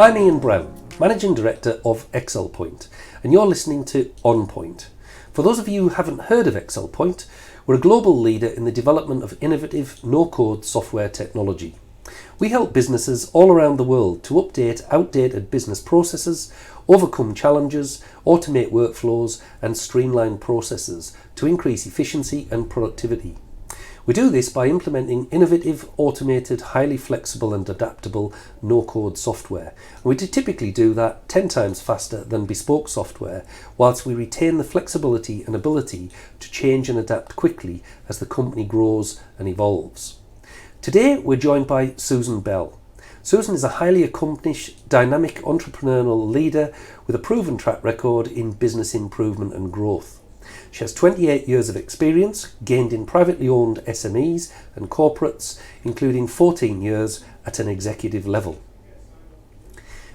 I'm Ian Brown, Managing Director of ExcelPoint, and you're listening to On Point. For those of you who haven't heard of ExcelPoint, we're a global leader in the development of innovative no-code software technology. We help businesses all around the world to update outdated business processes, overcome challenges, automate workflows, and streamline processes to increase efficiency and productivity. We do this by implementing innovative, automated, highly flexible and adaptable no-code software. And we typically do that 10 times faster than bespoke software, whilst we retain the flexibility and ability to change and adapt quickly as the company grows and evolves. Today we're joined by Susan Bell. Susan is a highly accomplished, dynamic entrepreneurial leader with a proven track record in business improvement and growth. She has 28 years of experience gained in privately owned SMEs and corporates, including 14 years at an executive level.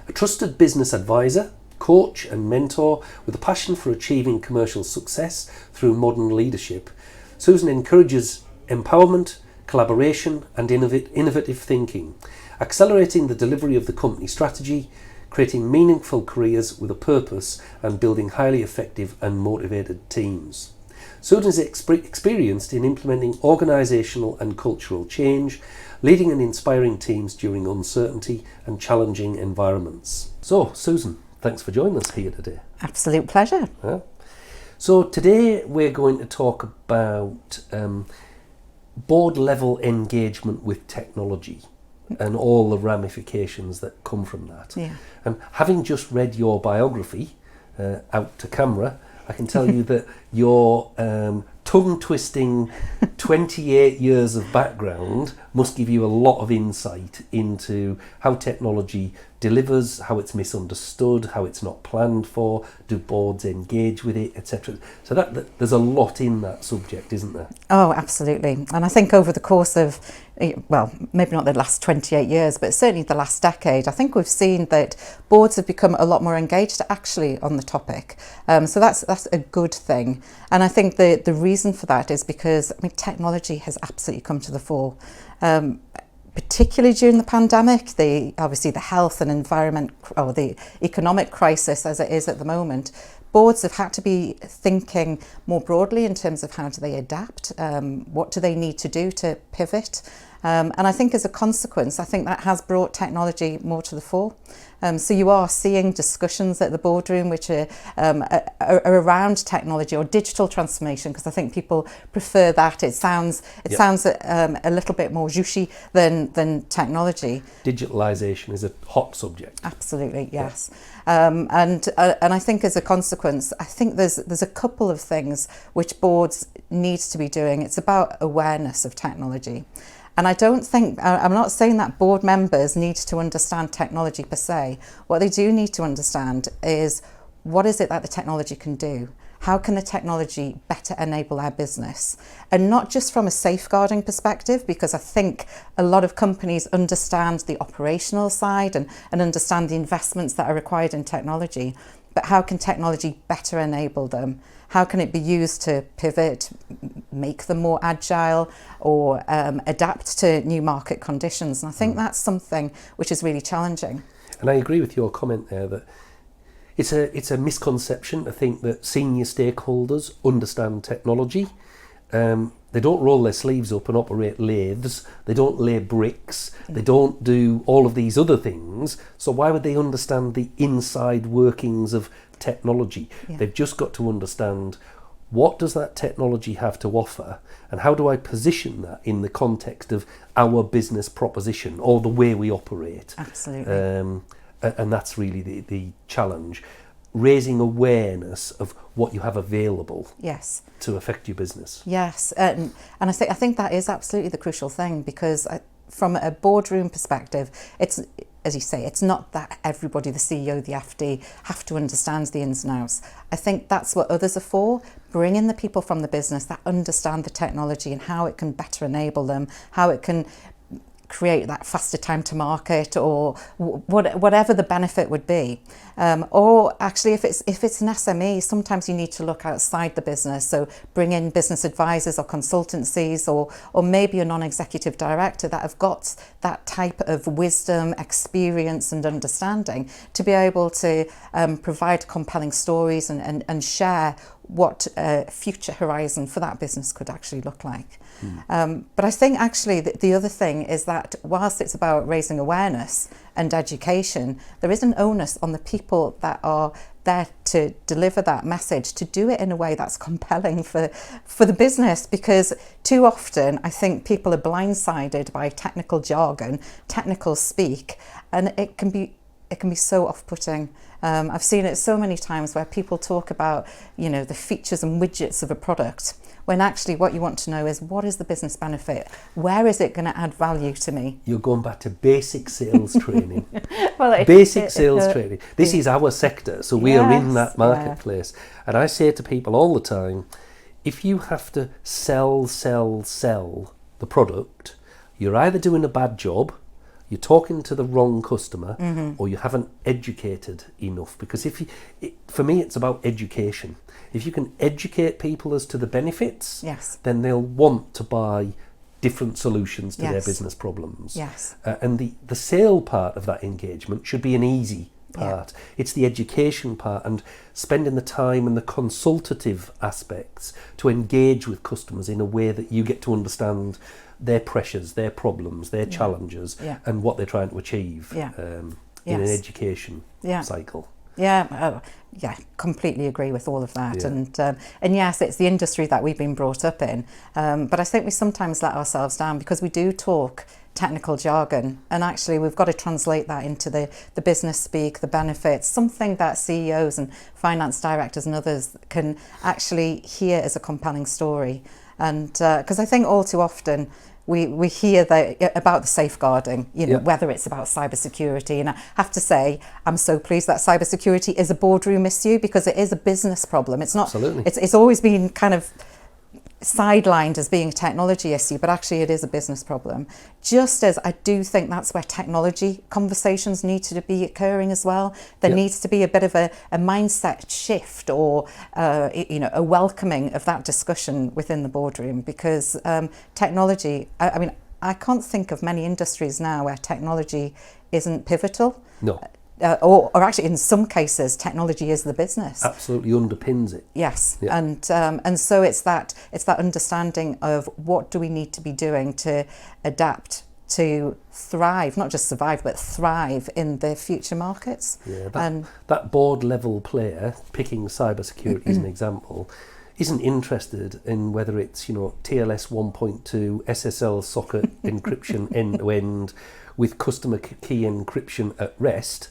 A trusted business advisor, coach and mentor with a passion for achieving commercial success through modern leadership, Susan encourages empowerment, collaboration and innovative thinking, accelerating the delivery of the company strategy, creating meaningful careers with a purpose and building highly effective and motivated teams. Susan is experienced in implementing organisational and cultural change, leading and inspiring teams during uncertainty and challenging environments. So, Susan, thanks for joining us here today. Absolute pleasure. Yeah. So today we're going to talk about board level engagement with technology and all the ramifications that come from that. Yeah. And having just read your biography out to camera, I can tell you that your tongue-twisting 28 years of background must give you a lot of insight into how technology delivers, how it's misunderstood, how it's not planned for, do boards engage with it, etc. So there's a lot in that subject, isn't there? Oh, absolutely. And I think over the course of, well, maybe not the last 28 years, but certainly the last decade, I think we've seen that boards have become a lot more engaged actually on the topic. So that's a good thing. And I think the reason for that is because technology has absolutely come to the fore. Particularly during the pandemic, obviously the health and environment, or the economic crisis as it is at the moment, boards have had to be thinking more broadly in terms of how do they adapt, what do they need to do to pivot. And I think as a consequence, I think that has brought technology more to the fore. So you are seeing discussions at the boardroom which are around technology or digital transformation, because I think people prefer that. It sounds a little bit more zhoushy than technology. Digitalisation is a hot subject. Absolutely, yes. And I think as a consequence, I think there's a couple of things which boards need to be doing. It's about awareness of technology. And I'm not saying that board members need to understand technology per se. What they do need to understand is what is it that the technology can do? How can the technology better enable our business? And not just from a safeguarding perspective, because I think a lot of companies understand the operational side and understand the investments that are required in technology, but how can technology better enable them? How can it be used to pivot, make them more agile, or adapt to new market conditions? And I think that's something which is really challenging. And I agree with your comment there that it's a misconception to think that senior stakeholders understand technology. They don't roll their sleeves up and operate lathes. They don't lay bricks. They don't do all of these other things. So why would they understand the inside workings of technology? Yeah. They've just got to understand, what does that technology have to offer, and how do I position that in the context of our business proposition or the way we operate? Absolutely. And that's really the challenge. Raising awareness of what you have available, yes, to affect your business. Yes, and I think that is absolutely the crucial thing, because from a boardroom perspective, it's, as you say, it's not that everybody, the CEO, the FD, have to understand the ins and outs. I think that's what others are for. Bring in the people from the business that understand the technology and how it can better enable them, how it can create that faster time to market, or whatever the benefit would be. Or actually, if it's an SME, sometimes you need to look outside the business. So bring in business advisors or consultancies, or maybe a non-executive director that have got that type of wisdom, experience and understanding to be able to provide compelling stories and share what a future horizon for that business could actually look like. But I think actually the other thing is that whilst it's about raising awareness and education, there is an onus on the people that are there to deliver that message, to do it in a way that's compelling for the business, because too often I think people are blindsided by technical jargon, technical speak, and it can be so off-putting. I've seen it so many times where people talk about, the features and widgets of a product, when actually what you want to know is, what is the business benefit? Where is it going to add value to me? You're going back to basic sales training. Well, basic sales training. This is our sector, so we are in that marketplace. Yeah. And I say to people all the time, if you have to sell the product, you're either doing a bad job, you're talking to the wrong customer, or you haven't educated enough. Because for me, it's about education. If you can educate people as to the benefits, then they'll want to buy different solutions to their business problems. And the sale part of that engagement should be an easy part. It's the education part and spending the time and the consultative aspects to engage with customers in a way that you get to understand their pressures, their problems, their challenges, and what they're trying to achieve in an education cycle. Completely agree with all of that. And yes, it's the industry that we've been brought up in, but I think we sometimes let ourselves down because we do talk technical jargon, and actually we've got to translate that into the business speak, the benefits, something that CEOs and finance directors and others can actually hear as a compelling story. And because I think all too often we hear about the safeguarding, whether it's about cybersecurity. And I have to say, I'm so pleased that cybersecurity is a boardroom issue, because it is a business problem. It's not. Absolutely. It's always been kind of sidelined as being a technology issue, but actually it is a business problem. Just as I do think that's where technology conversations need to be occurring as well. There needs to be a bit of a mindset shift, or a welcoming of that discussion within the boardroom, because technology, I can't think of many industries now where technology isn't pivotal. No. Or actually, in some cases, technology is the business. Absolutely underpins it. Yes, and so it's that understanding of what do we need to be doing to adapt to thrive, not just survive, but thrive in the future markets. Yeah, that board level player, picking cybersecurity as an example, isn't interested in whether it's TLS 1.2 SSL socket encryption end to end with customer key encryption at rest.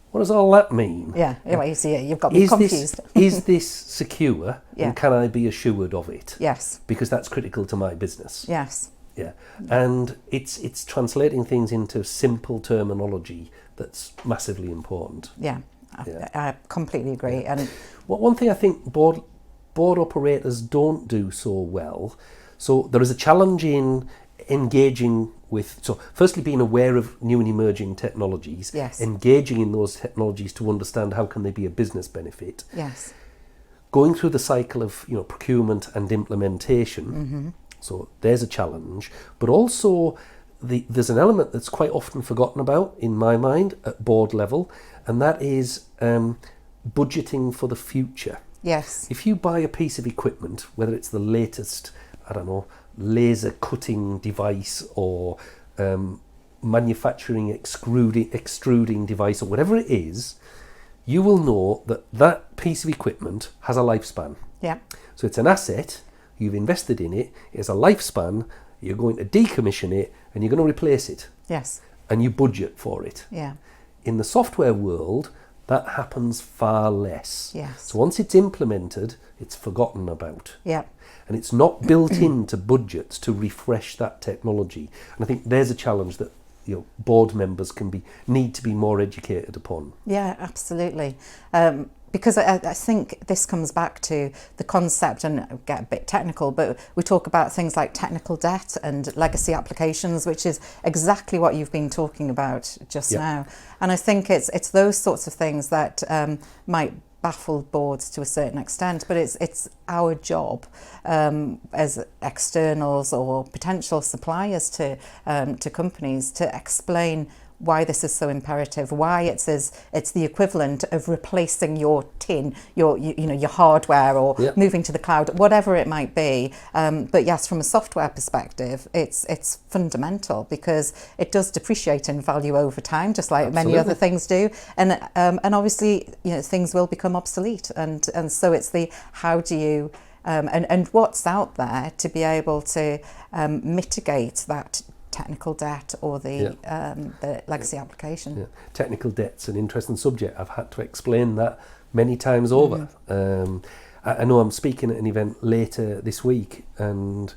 What does all that mean? You see, you've got me confused. Is this secure, and can I be assured of it? Yes. Because that's critical to my business. Yes. Yeah, and it's translating things into simple terminology that's massively important. I completely agree. And one thing I think board operators don't do so well, so there is a challenge in engaging with, so firstly being aware of new and emerging technologies, engaging in those technologies to understand how can they be a business benefit, going through the cycle of procurement and implementation, so there's a challenge, but also there's an element that's quite often forgotten about in my mind at board level, and that is budgeting for the future. If you buy a piece of equipment, whether it's the latest, laser cutting device or manufacturing extruding device or whatever it is, you will know that piece of equipment has a lifespan. So it's an asset, you've invested in it, it has a lifespan, you're going to decommission it and you're going to replace it. And you budget for it. In the software world, that happens far less. So once it's implemented, it's forgotten about. And it's not built into budgets to refresh that technology. And I think there's a challenge that board members need to be more educated upon. Absolutely. because I think this comes back to the concept, and get a bit technical, but we talk about things like technical debt and legacy applications, which is exactly what you've been talking about just now. And I think it's those sorts of things that might baffle boards to a certain extent, but it's our job as externals or potential suppliers to companies to explain why this is so imperative, why it's the equivalent of replacing your tin, your hardware, or moving to the cloud, whatever it might be. But yes, from a software perspective, it's fundamental because it does depreciate in value over time, just like many other things do. And obviously, things will become obsolete. And so it's the how do you and what's out there to be able to mitigate that technical debt or the legacy application. Yeah. Technical debt's an interesting subject. I've had to explain that many times over. I know I'm speaking at an event later this week, and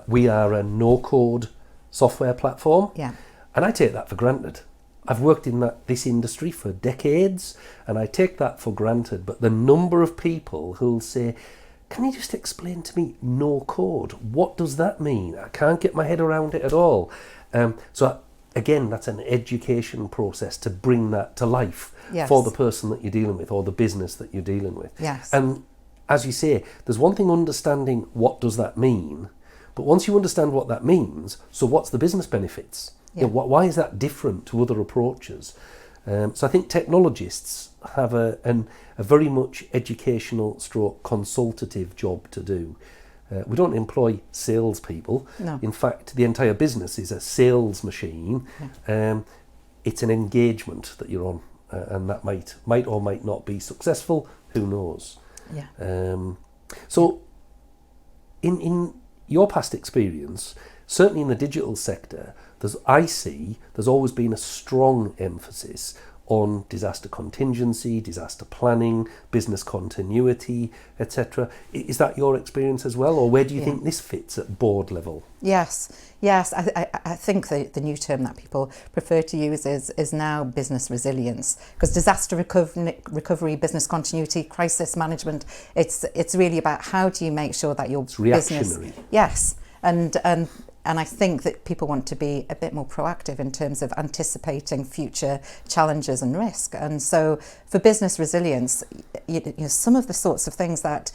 we are a no-code software platform, and I take that for granted. I've worked in this industry for decades, and I take that for granted. But the number of people who'll say, "Can you just explain to me no code? What does that mean? I can't get my head around it at all." So again, that's an education process to bring that to life for the person that you're dealing with or the business that you're dealing with. Yes. And as you say, there's one thing understanding what does that mean, but once you understand what that means, so what's the business benefits? Why is that different to other approaches? So I think technologists have a very much educational / consultative job to do. We don't employ salespeople. No. In fact, the entire business is a sales machine. It's an engagement that you're on, and that might or might not be successful. Who knows? So in your past experience, certainly in the digital sector, there's always been a strong emphasis on disaster contingency, disaster planning, business continuity, etc. Is that your experience as well, or where do you think this fits at board level? Yes. I think the new term that people prefer to use is now business resilience, because disaster recovery, business continuity, crisis management, it's really about how do you make sure that your business... Yes, and I think that people want to be a bit more proactive in terms of anticipating future challenges and risk. And so for business resilience, some of the sorts of things that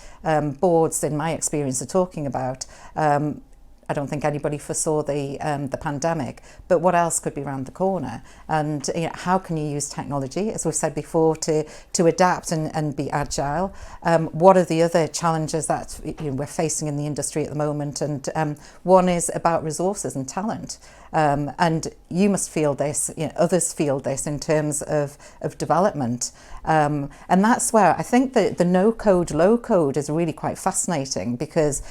boards, in my experience, are talking about, I don't think anybody foresaw the pandemic, but what else could be around the corner? And how can you use technology, as we've said before, to adapt and be agile? What are the other challenges that we're facing in the industry at the moment? And one is about resources and talent. And you must feel this, others feel this in terms of development. And that's where I think that the no-code, low-code is really quite fascinating, because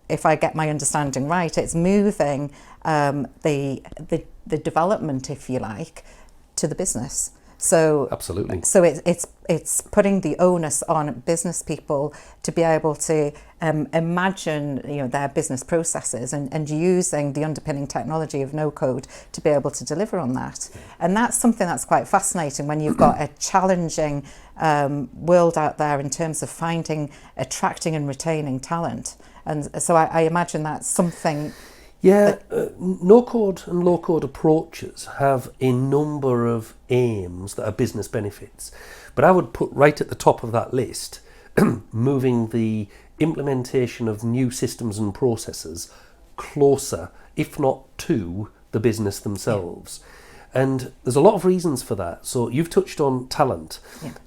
if I get my understanding right, it's moving the development, if you like, to the business. So absolutely. So it's putting the onus on business people to be able to imagine their business processes and using the underpinning technology of no code to be able to deliver on that. And that's something that's quite fascinating when you've got a challenging world out there in terms of attracting and retaining talent. And so I imagine that's something. No-code and low-code approaches have a number of aims that are business benefits. But I would put right at the top of that list moving the implementation of new systems and processes closer, if not to, the business themselves. And there's a lot of reasons for that. So you've touched on talent,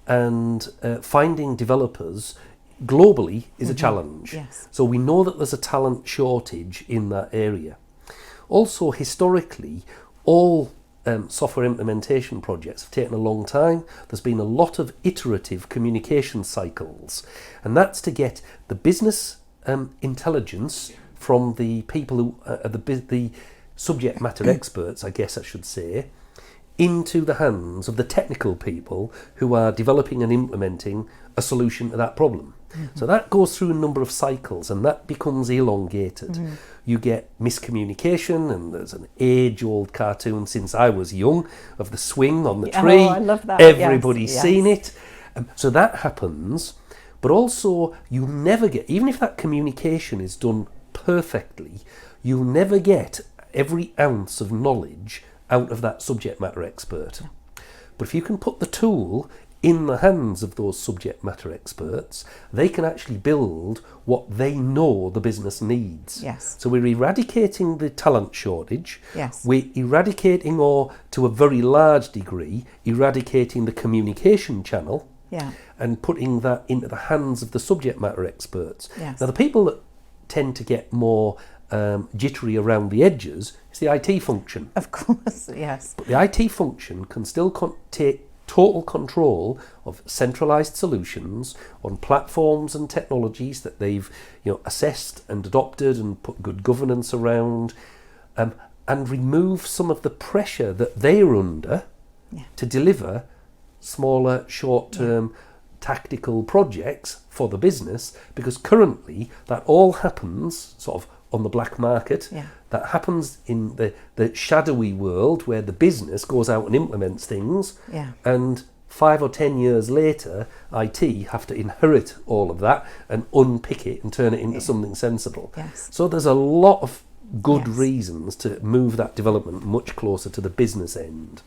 and finding developers globally is a challenge. Yes. So we know that there's a talent shortage in that area. Also, historically, all software implementation projects have taken a long time. There's been a lot of iterative communication cycles, and that's to get the business intelligence from the people who are the subject matter experts, I guess I should say, into the hands of the technical people who are developing and implementing a solution to that problem. So that goes through a number of cycles, and that becomes elongated. You get miscommunication, and there's an age-old cartoon since I was young of the swing on the tree. Oh, I love that. Everybody's seen it. So that happens, but also you never get, even if that communication is done perfectly, you'll never get every ounce of knowledge out of that subject matter expert. But if you can put the tool in the hands of those subject matter experts, they can actually build what they know the business needs. Yes. So we're eradicating the talent shortage. Yes. We're eradicating, or to a very large degree, eradicating the communication channel. Yeah. And putting that into the hands of the subject matter experts. Yes. Now, the people that tend to get more jittery around the edges is the IT function. Of course, yes. But the IT function can still take total control of centralised solutions on platforms and technologies that they've assessed and adopted and put good governance around, and remove some of the pressure that they're under to deliver smaller, short-term tactical projects for the business, because currently that all happens sort of on the black market. That happens in the shadowy world where the business goes out and implements things, and 5 or 10 years later IT have to inherit all of that and unpick it and turn it into something sensible. So there's a lot of good reasons to move that development much closer to the business end.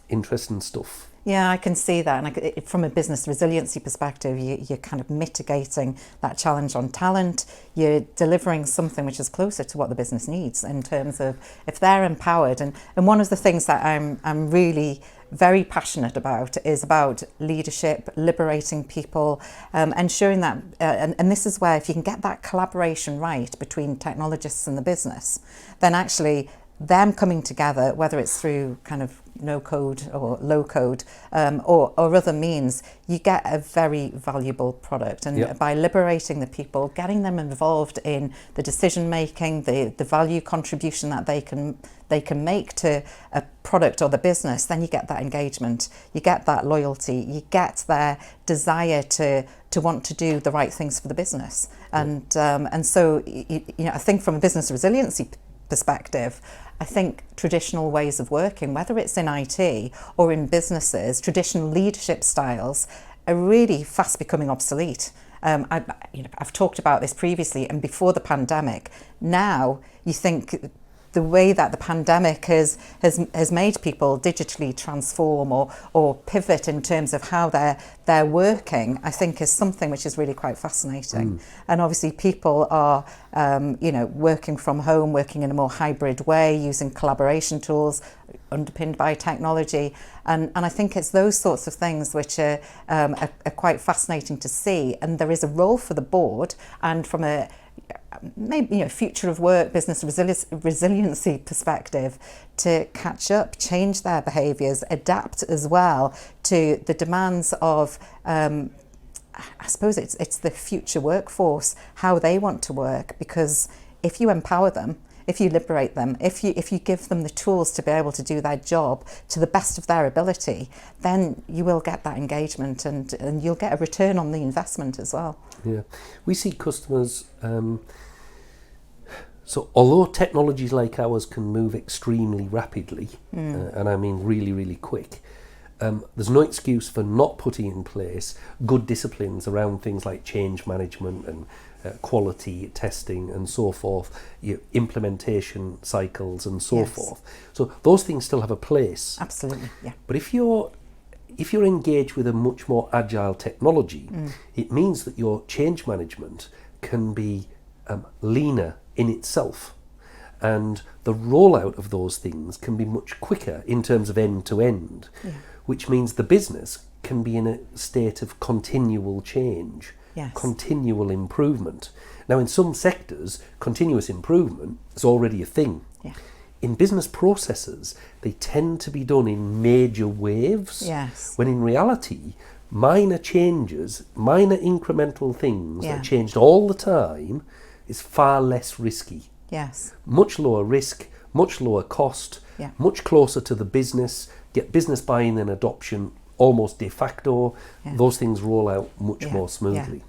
Interesting stuff. Yeah, I can see that. And from a business resiliency perspective, you're kind of mitigating that challenge on talent. You're delivering something which is closer to what the business needs in terms of if they're empowered. And one of the things that I'm really very passionate about is about leadership, liberating people, ensuring that, and this is where if you can get that collaboration right between technologists and the business, then actually them coming together, whether it's through kind of no code or low code or other means, you get a very valuable product. And by liberating the people, getting them involved in the decision making, the value contribution that they can make to a product or the business, then you get that engagement, you get that loyalty, you get their desire to want to do the right things for the business. And so I think from a business resiliency perspective, I think traditional ways of working, whether it's in IT or in businesses, traditional leadership styles are really fast becoming obsolete. I've talked about this previously, and before the pandemic. Now you think the way that the pandemic has made people digitally transform or pivot in terms of how they're working, I think is something which is really quite fascinating. And obviously people are working from home, working in a more hybrid way, using collaboration tools underpinned by technology, and I think it's those sorts of things which are quite fascinating to see. And there is a role for the board, and from a maybe future of work, business resiliency perspective, to catch up, change their behaviours, adapt as well to the demands of I suppose it's the future workforce, how they want to work. Because if you empower them, if you liberate them, if you give them the tools to be able to do their job to the best of their ability, then you will get that engagement and you'll get a return on the investment as well. Yeah, we see customers. So although technologies like ours can move extremely rapidly, and I mean really, really quick, there's no excuse for not putting in place good disciplines around things like change management and quality testing and so forth, implementation cycles and so forth. So those things still have a place. Absolutely, yeah. But if you're engaged with a much more agile technology, it means that your change management can be leaner in itself, and the rollout of those things can be much quicker in terms of end to end, which means the business can be in a state of continual change, continual improvement. Now, in some sectors, continuous improvement is already a thing. In business processes, they tend to be done in major waves, when in reality, minor changes, minor incremental things that are changed all the time is far less risky. Much lower risk, much lower cost, much closer to the business, get business buy-in and adoption almost de facto. Those things roll out much more smoothly.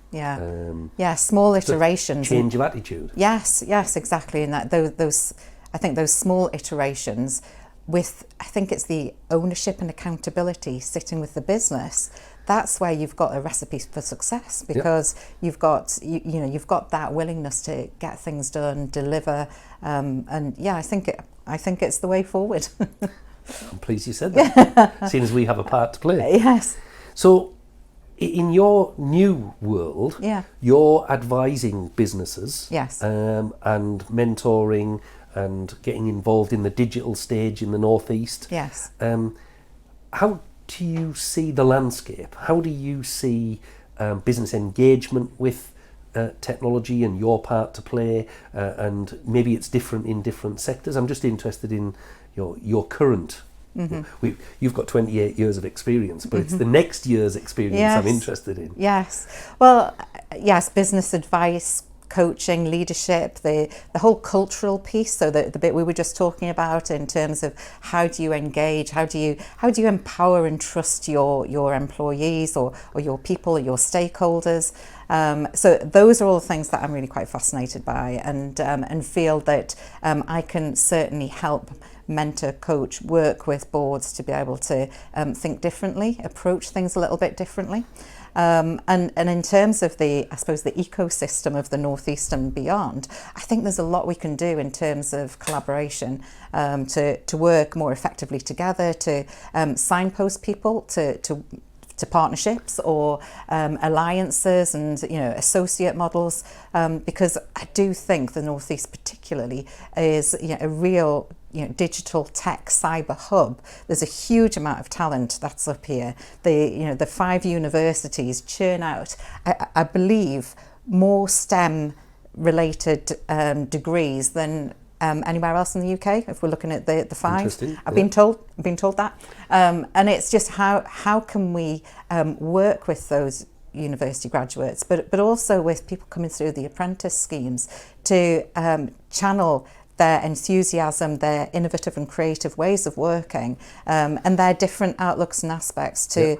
Small iterations. Change of attitude. Yes, exactly. And that those I think those small iterations with, I think it's the ownership and accountability sitting with the business that's where you've got a recipe for success, because you've got you've got that willingness to get things done, deliver, and I think it's the way forward. I'm pleased you said that, seeing as we have a part to play. Yes. So, in your new world, you're advising businesses, yes, and mentoring and getting involved in the digital stage in the Northeast. Yes. How do you see the landscape? How do you see business engagement with technology and your part to play? And maybe it's different in different sectors. I'm just interested in your current. You've got 28 years of experience, but it's the next year's experience I'm interested in. Yes. Well, yes, business advice, coaching, leadership, the whole cultural piece. So the bit we were just talking about in terms of how do you engage, how do you empower and trust your employees or your people or your stakeholders. So those are all things that I'm really quite fascinated by, and feel that I can certainly help mentor, coach, work with boards to be able to think differently, approach things a little bit differently. And in terms of the ecosystem of the Northeast and beyond, I think there's a lot we can do in terms of collaboration, to work more effectively together, to signpost people to partnerships or alliances and associate models, because I do think the Northeast particularly is a real digital tech cyber hub. There's a huge amount of talent that's up here. The 5 universities churn out, I believe, more STEM related degrees than anywhere else in the UK, if we're looking at the 5. I've been told that, and it's just how can we work with those university graduates, but also with people coming through the apprentice schemes to channel their enthusiasm, their innovative and creative ways of working, and their different outlooks and aspects to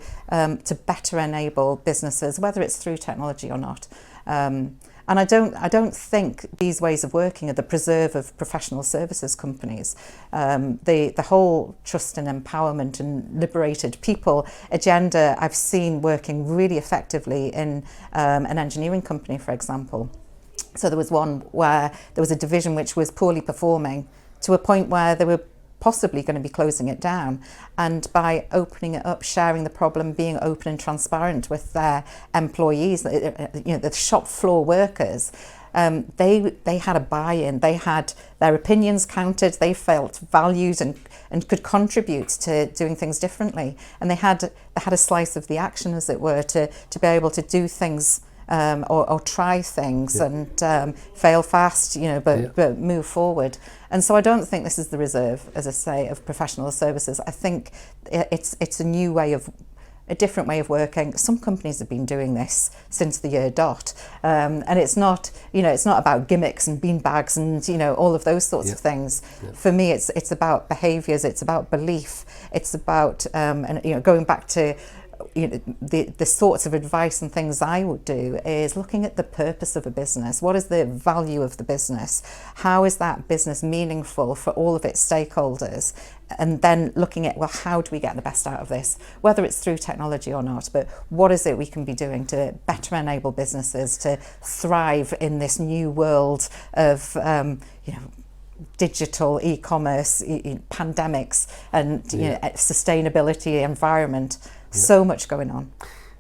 better enable businesses, whether it's through technology or not. And I don't think these ways of working are the preserve of professional services companies. The whole trust and empowerment and liberated people agenda I've seen working really effectively in an engineering company, for example. So there was one where there was a division which was poorly performing to a point where they were possibly going to be closing it down, and by opening it up, sharing the problem, being open and transparent with their employees, the shop floor workers, they had a buy-in, they had their opinions counted, they felt valued and could contribute to doing things differently, and they had a slice of the action, as it were, to be able to do things or try things and fail fast, but move forward. And so I don't think this is the reserve, as I say, of professional services. I think it's a different way of working. Some companies have been doing this since the year dot, and it's not about gimmicks and beanbags and all of those sorts of things. For me, it's about behaviours, it's about belief, it's about going back to the sorts of advice and things I would do is looking at the purpose of a business. What is the value of the business? How is that business meaningful for all of its stakeholders? And then looking at, well, how do we get the best out of this? Whether it's through technology or not, but what is it we can be doing to better enable businesses to thrive in this new world of, digital e-commerce, pandemics, and sustainability, environment. So much going on.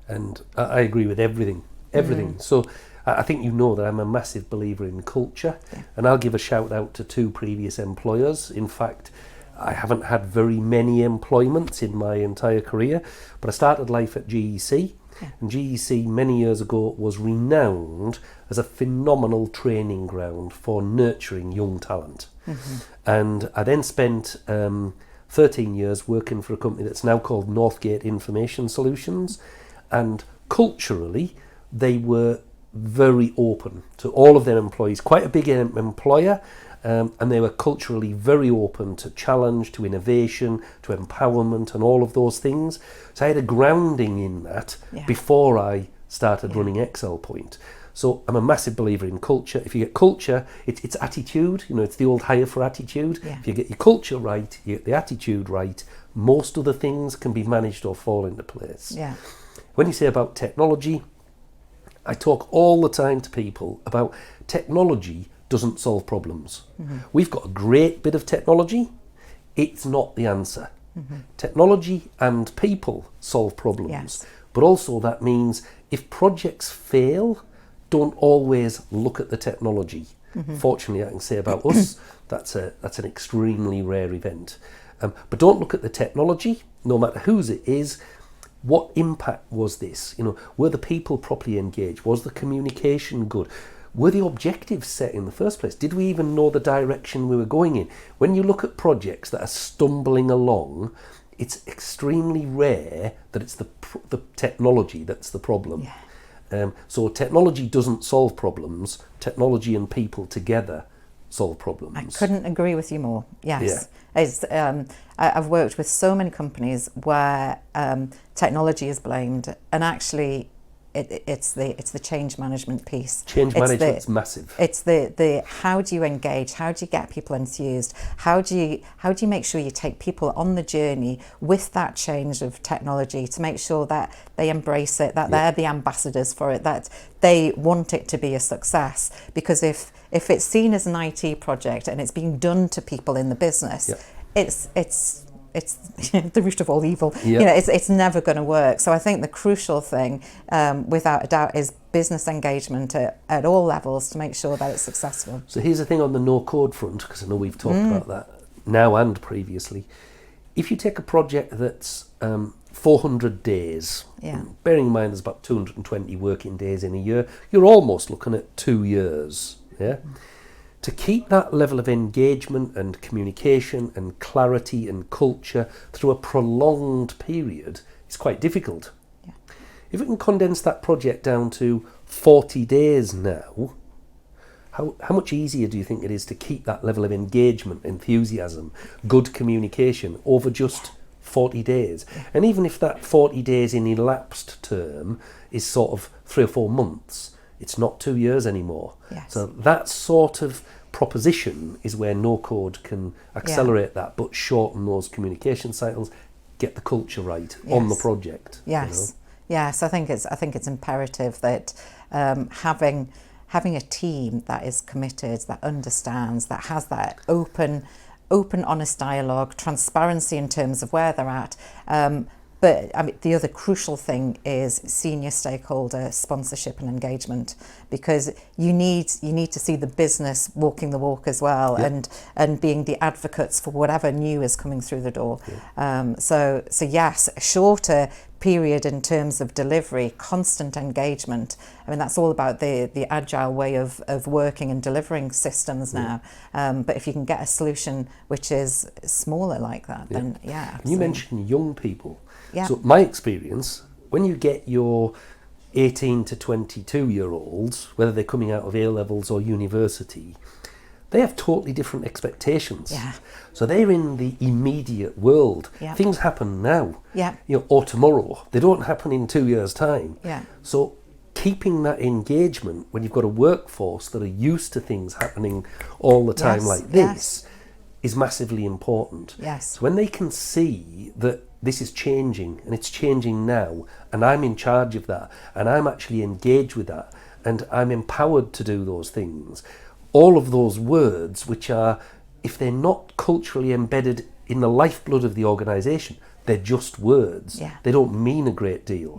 And I agree with everything. So I think that I'm a massive believer in culture, and I'll give a shout out to 2 previous employers. In fact, I haven't had very many employments in my entire career, but I started life at GEC, and GEC many years ago was renowned as a phenomenal training ground for nurturing young talent. And I then spent 13 years working for a company that's now called Northgate Information Solutions, and culturally they were very open to all of their employees, quite a big employer, and they were culturally very open to challenge, to innovation, to empowerment and all of those things. So I had a grounding in that before I started running Excel Point. So I'm a massive believer in culture. If you get culture, it's attitude. It's the old hire for attitude. If you get your culture right, you get the attitude right, most other things can be managed or fall into place. When you say about technology, I talk all the time to people about technology doesn't solve problems. We've got a great bit of technology. It's not the answer. Technology and people solve problems. Yes. But also that means if projects fail, don't always look at the technology. Fortunately, I can say about us, that's an extremely rare event. But don't look at the technology, no matter whose it is. What impact was this? Were the people properly engaged? Was the communication good? Were the objectives set in the first place? Did we even know the direction we were going in? When you look at projects that are stumbling along, it's extremely rare that it's the technology that's the problem. Yeah. So technology doesn't solve problems. Technology and people together solve problems. I couldn't agree with you more. Yes. Yeah. I've worked with so many companies where technology is blamed, and actually it's the change management piece. Change management's massive. It's the how do you engage? How do you get people enthused? How do you make sure you take people on the journey with that change of technology to make sure that they embrace it, that they're the ambassadors for it, that they want it to be a success? Because if it's seen as an IT project and it's being done to people in the business, it's the root of all evil. It's never going to work. So I think the crucial thing, without a doubt, is business engagement at all levels to make sure that it's successful. So here's the thing on the no-code front, because I know we've talked about that now and previously. If you take a project that's 400 days, bearing in mind there's about 220 working days in a year, you're almost looking at 2 years. To keep that level of engagement and communication and clarity and culture through a prolonged period is quite difficult. If we can condense that project down to 40 days now, how much easier do you think it is to keep that level of engagement, enthusiasm, good communication over just 40 days? And even if that 40 days in elapsed term is sort of 3 or 4 months, it's not 2 years anymore. So that sort of proposition is where no-code can accelerate that, but shorten those communication cycles, get the culture right on the project. Yes. I think it's imperative that having a team that is committed, that understands, that has that open, honest dialogue, transparency in terms of where they're at. But I mean, the other crucial thing is senior stakeholder sponsorship and engagement, because you need to see the business walking the walk as well, and being the advocates for whatever new is coming through the door. So yes, a shorter period in terms of delivery, constant engagement. I mean, that's all about the agile way of working and delivering systems now. But if you can get a solution which is smaller like that, then absolutely. You mentioned young people. So my experience, when you get your 18 to 22 year olds, whether they're coming out of A-levels or university, they have totally different expectations. So they're in the immediate world. Things happen now, or tomorrow. They don't happen in 2 years' time. So keeping that engagement when you've got a workforce that are used to things happening all the time like this is massively important. So when they can see that this is changing, and it's changing now, and I'm in charge of that, and I'm actually engaged with that, and I'm empowered to do those things, all of those words, which are, if they're not culturally embedded in the lifeblood of the organisation, they're just words. They don't mean a great deal.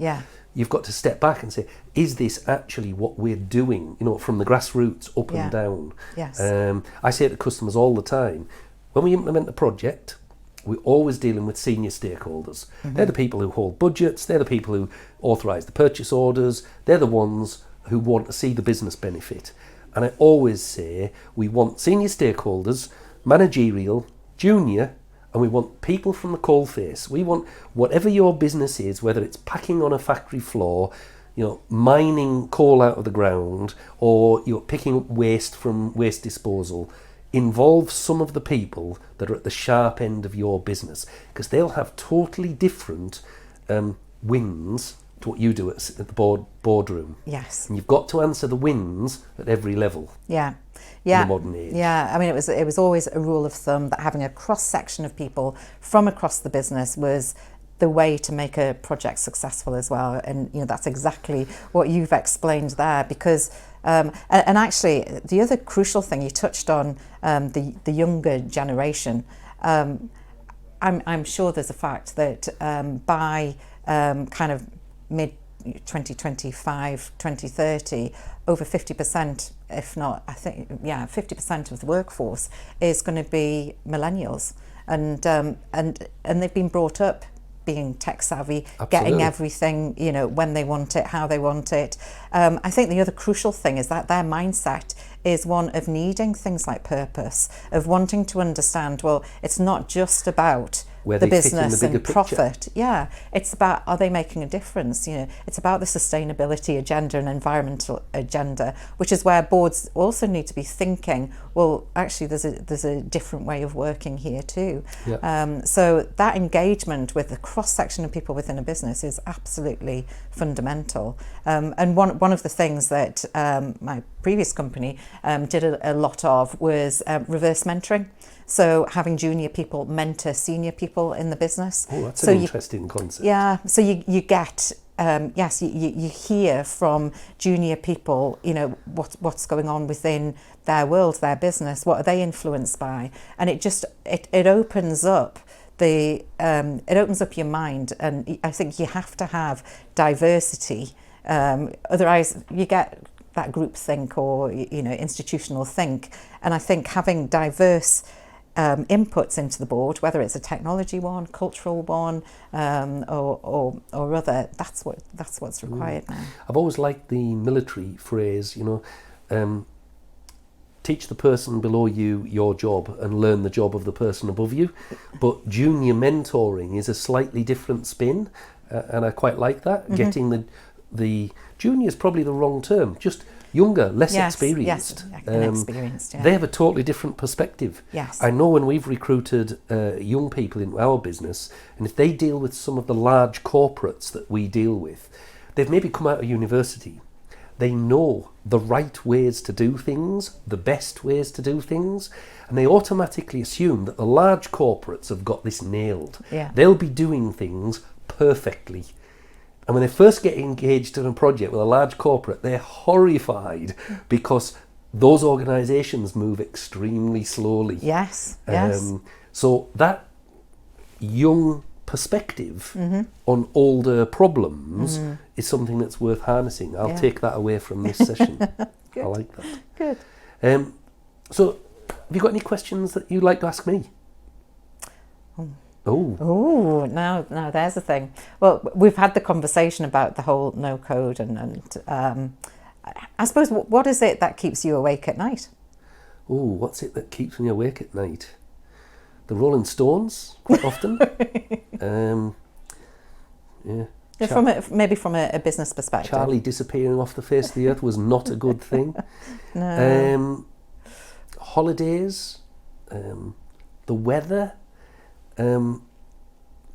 You've got to step back and say, is this actually what we're doing, from the grassroots up and down? I say to customers all the time, when we implement a project, we're always dealing with senior stakeholders. They're the people who hold budgets, they're the people who authorise the purchase orders, they're the ones who want to see the business benefit. And I always say we want senior stakeholders, managerial, junior, and we want people from the coalface. We want whatever your business is, whether it's packing on a factory floor, mining coal out of the ground, or you're picking up waste from waste disposal, involve some of the people that are at the sharp end of your business, because they'll have totally different wins to what you do at the boardroom. And you've got to answer the wins at every level. In the modern age. I mean, it was always a rule of thumb that having a cross section of people from across the business was the way to make a project successful as well. And that's exactly what you've explained there, because and actually the other crucial thing you touched on, the younger generation. I'm sure there's a fact that by kind of mid 2025, 2030, over 50%, if not, 50% of the workforce is going to be millennials, and they've been brought up being tech savvy, Absolutely. Getting everything, when they want it, how they want it. I think the other crucial thing is that their mindset is one of needing things like purpose, of wanting to understand, well, it's not just about where the they fit in business the bigger and profit. Yeah, it's about, are they making a difference? It's about the sustainability agenda and environmental agenda, which is where boards also need to be thinking, well, actually there's a different way of working here too. Yeah. So that engagement with the cross section of people within a business is absolutely fundamental. And one of the things that my previous company did a lot of was reverse mentoring. So having junior people mentor senior people in the business. Oh, that's an interesting concept. Yeah, so you get, you hear from junior people, what's going on within their world, their business, what are they influenced by, and it opens up it opens up your mind, and I think you have to have diversity, otherwise you get that group think or institutional think, and I think having diverse inputs into the board, whether it's a technology one, cultural one, or other, that's what's required now. I've always liked the military phrase, teach the person below you your job and learn the job of the person above you. But junior mentoring is a slightly different spin, and I quite like that. Mm-hmm. Getting the junior is probably the wrong term, just younger, less experienced. Yes, inexperienced, yeah. They have a totally different perspective. Yes. I know when we've recruited young people into our business, and if they deal with some of the large corporates that we deal with, they've maybe come out of university. They know the right ways to do things, the best ways to do things, and they automatically assume that the large corporates have got this nailed. Yeah. They'll be doing things perfectly. And when they first get engaged in a project with a large corporate, they're horrified because those organisations move extremely slowly. Yes. So that young perspective on older problems is something that's worth harnessing. I'll take that away from this session. I like that. Good. So, have you got any questions that you'd like to ask me? Oh, now there's the thing. Well, we've had the conversation about the whole no code, and I suppose, what is it that keeps you awake at night? Oh, what's it that keeps me awake at night? The Rolling Stones, quite often. From a business perspective. Charlie disappearing off the face of the earth was not a good thing. No. Holidays, the weather.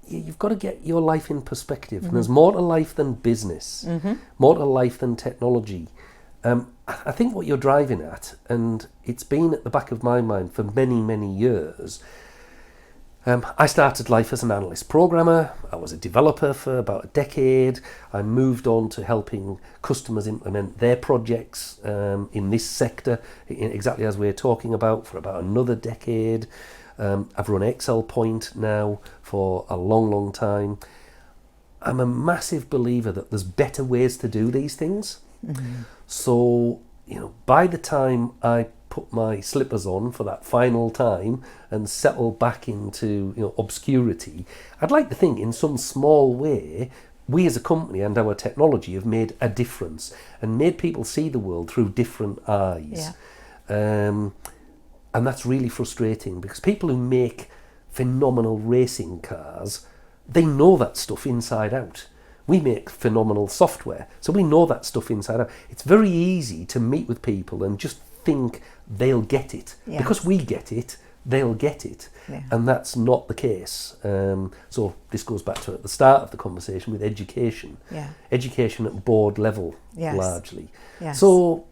You've got to get your life in perspective. And there's more to life than business, more to life than technology. I think what you're driving at, and it's been at the back of my mind for many, many years. I started life as an analyst programmer. I was a developer for about a decade. I moved on to helping customers implement their projects in this sector, exactly as we're talking about, for about another decade. I've run Excel Point now for a long, long time. I'm a massive believer that there's better ways to do these things. So, by the time I put my slippers on for that final time and settle back into obscurity, I'd like to think in some small way we as a company and our technology have made a difference and made people see the world through different eyes. And that's really frustrating, because people who make phenomenal racing cars, they know that stuff inside out. We make phenomenal software, so we know that stuff inside out. It's very easy to meet with people and just think they'll get it. Yes. Because we get it, they'll get it. Yeah. And that's not the case. So this goes back to at the start of the conversation with education. Education at board level, largely. So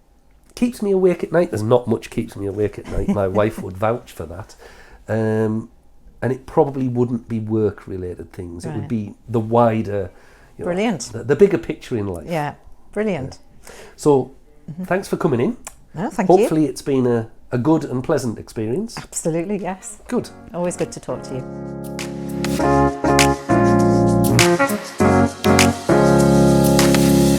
keeps me awake at night. There's not much keeps me awake at night. My wife would vouch for that. and it probably wouldn't be work-related things. It would Right. be the wider, Brilliant. the bigger picture in life. Yeah, brilliant. So, thanks for coming in. No, thank you. Hopefully it's been a good and pleasant experience. Absolutely, yes. Good. Always good to talk to you.